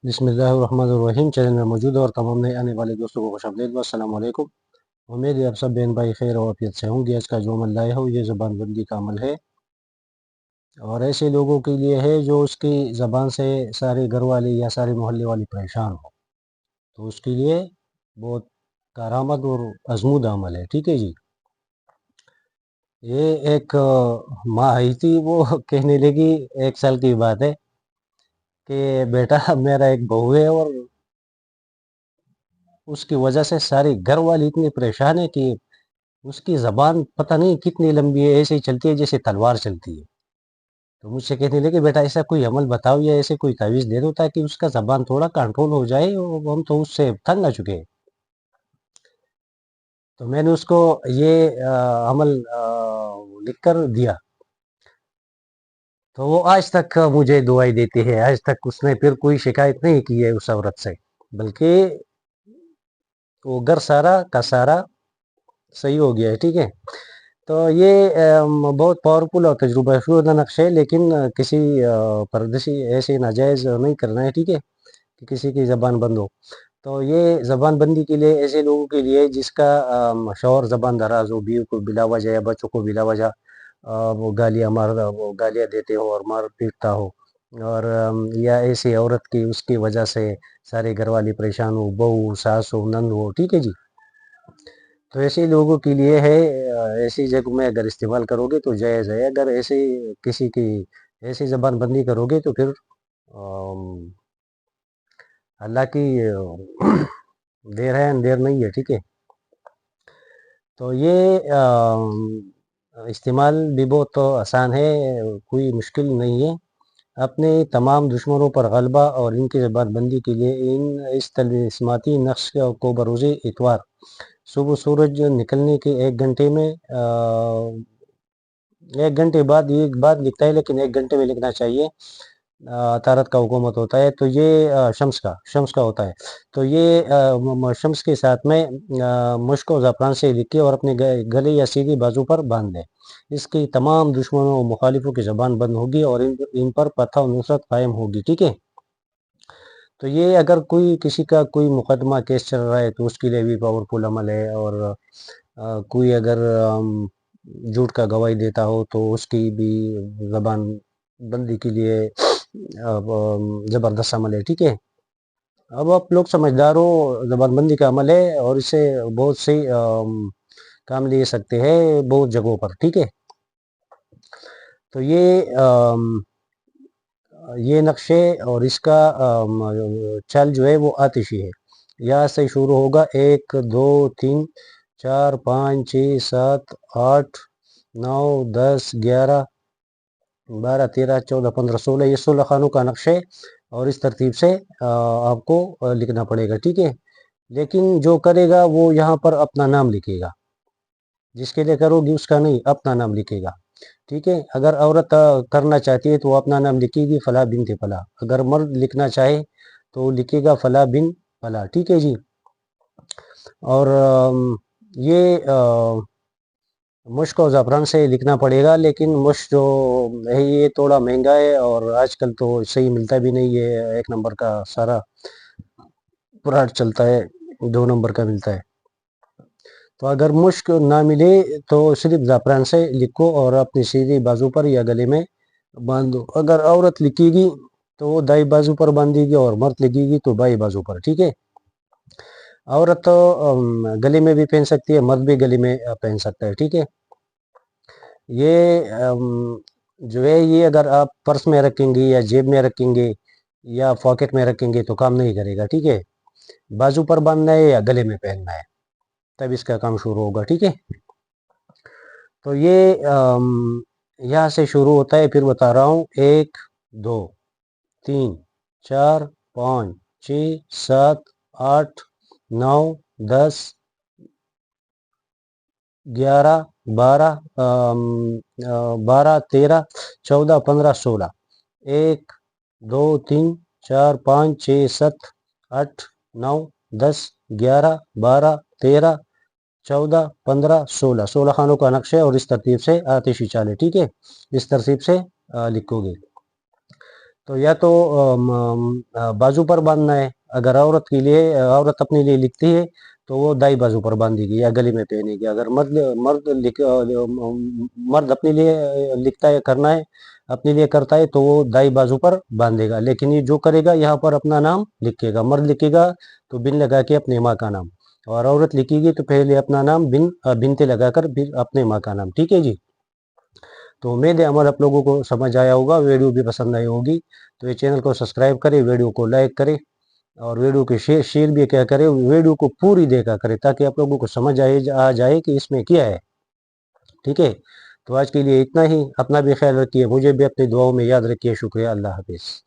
बिस्मिल्लाहिर्रहमानिर्रहीम। चैनल में मौजूद और तमाम नए आने वाले दोस्तों को खुशामदीद व अस्सलाम वालेकुम। उम्मीद है आप सब बहन भाई खैर और आफियत से होंगे। आज का जो अमल लाए हो ये ज़बान बंदी का अमल है और ऐसे लोगों के लिए है जो उसकी ज़बान से सारे घर वाले या सारे मोहल्ले वाले परेशान हो, तो उसके लिए बहुत कारामद और आजमूदा अमल है। ठीक है जी। ये एक माँ आई थी, वो कहने लगी, 1 साल की बात है, कि बेटा मेरा एक बहू है और उसकी वजह से सारे घर वाले इतने परेशान है कि उसकी ज़बान पता नहीं कितनी लंबी है, ऐसे ही चलती है जैसे तलवार चलती है। तो मुझसे कहने लगे बेटा ऐसा कोई अमल बताओ या ऐसे कोई तावीज़ दे दो ताकि उसका ज़बान थोड़ा कंट्रोल हो जाए, और हम तो उससे तंग आ चुके हैं। तो मैंने उसको ये अमल लिख कर दिया, तो वो आज तक मुझे दुआई देती है। आज तक उसने फिर कोई शिकायत नहीं की है उस औरत से, बल्कि वो घर सारा का सारा सही हो गया है। ठीक है। तो ये बहुत पावरफुल और तजुर्बा शुदा नक्श है, लेकिन किसी परदेसी ऐसे नाजायज़ नहीं करना है। ठीक है, कि किसी की ज़बान बंद हो। तो ये ज़बान बंदी के लिए ऐसे लोगों के लिए जिसका शौहर ज़बान दराज हो, बीवी को बिला वजह या बच्चों को बिला वजह वो गालियाँ देते हो और मार पीटता हो, और या ऐसी औरत की उसकी वजह से सारे घर वाले परेशान हो, बहू सास हो नंद हो। ठीक है जी। तो ऐसे लोगों के लिए है, ऐसी जगह में अगर इस्तेमाल करोगे तो जायज़ है। अगर ऐसे किसी की ऐसी ज़बान बंदी करोगे तो फिर अल्लाह की देर है अंधेर नहीं है। ठीक है। तो ये इस्तेमाल भी बहुत आसान है, कोई मुश्किल नहीं है। अपने तमाम दुश्मनों पर गलबा और इनकी ज़बान बंदी के लिए इस तलिस्माती नक्श को बरोज़ इतवार सुबह सूरज निकलने के 1 घंटे में 1 घंटे बाद ये बात लिखता है, लेकिन 1 घंटे में लिखना चाहिए। तारत का हुकूमत होता है, तो ये शम्स का होता है। तो ये शम्स के साथ में मुश्क और ज़ाफ़रान से लिखे और अपने गले या सीधी बाजू पर बांध दें। इसकी तमाम दुश्मनों और मुखालिफों की ज़बान बंद होगी और इन पर फतह और नुसरत कायम होगी। ठीक है। तो ये अगर कोई किसी का कोई मुकदमा केस चल रहा है तो उसके लिए भी पावरफुल अमल है, और कोई अगर झूठ का गवाही देता हो तो उसकी भी ज़बान बंदी के लिए ज़बरदस्त अमल है। ठीक है। अब आप लोग समझदार हो, ज़बान बंदी का अमल है और इससे बहुत से काम ले सकते हैं बहुत जगहों पर। ठीक है। तो ये नक्शे और इसका चल जो है वो आतिशी है। यहाँ से शुरू होगा 1 2 3 4 5 6 7 8 9 10 11 12 13 14 15 16, ये 16 खानों का नक्शे, और इस तरतीब से आपको लिखना पड़ेगा। ठीक है। लेकिन जो करेगा वो यहाँ पर अपना नाम लिखेगा, जिसके लिए करोगी उसका नहीं, अपना नाम लिखेगा। ठीक है। अगर औरत करना चाहती है तो वो अपना नाम लिखेगी फला बिनते फला। अगर मर्द लिखना चाहे तो वो लिखेगा फला बिन फला। ठीक है जी। और ये मुश्क और ज़ाफ़रान से लिखना पड़ेगा, लेकिन मुश्क जो है ये थोड़ा महंगा है और आजकल तो सही मिलता भी नहीं है। 1 नंबर का सारा फ्रॉड चलता है, 2 नंबर का मिलता है। तो अगर मुश्क ना मिले तो सिर्फ ज़ाफ़रान से लिखो और अपनी सीधी बाजू पर या गले में बांध दो। अगर औरत लिखेगी तो वो दाई बाजू पर बांधेगी और मर्द लिखेगी तो बाई बाजू पर। ठीक है। औरत तो गले में भी पहन सकती है, मर्द भी गले में पहन सकता है। ठीक है। ये जो है ये अगर आप पर्स में रखेंगे या जेब में रखेंगे या पॉकेट में रखेंगे तो काम नहीं करेगा। ठीक है। बाजू पर बांधना है या गले में पहनना है, तब इसका काम शुरू होगा। ठीक है। तो ये यहाँ से शुरू होता है, फिर बता रहा हूँ। 1 2 3 4 5 6 7 8 9 10 11 12 12 13 14 15 16, 1 2 3 4 5 6 7 8 9 10 11 12 13 14 15 16, 16 खानों का नक्शा है और इस तरतीब से आतिशी चाल है। ठीक है। इस तरतीब से लिखोगे। تو یا تو بازو پر باندھنا ہے، اگر عورت کے لیے، عورت اپنے لیے لکھتی ہے تو وہ دائیں بازو پر باندھے گی یا گلے میں پہنے گی. اگر مرد اپنے لیے لکھتا ہے، کرنا ہے اپنے لیے کرتا ہے تو وہ دائیں بازو پر باندھے گا. لیکن یہ جو کرے گا یہاں پر اپنا نام لکھے گا. مرد لکھے گا تو بن لگا کے اپنے ماں کا نام، اور عورت لکھے گی تو پہلے اپنا نام بنتے لگا کر پھر اپنے ماں کا نام. ٹھیک ہے جی. تو امید ہے عمل آپ لوگوں کو سمجھ آیا ہوگا، ویڈیو بھی پسند آئی ہوگی. تو یہ چینل کو سبسکرائب کرے، ویڈیو کو لائک کرے، اور ویڈیو کے شیئر بھی کیا کرے. ویڈیو کو پوری دیکھا کرے تاکہ آپ لوگوں کو سمجھ آ جائے کہ اس میں کیا ہے. ٹھیک ہے. تو آج کے لیے اتنا ہی. اپنا بھی خیال رکھیے، مجھے بھی اپنی دعاؤں میں یاد رکھیے. شکریہ. اللہ حافظ.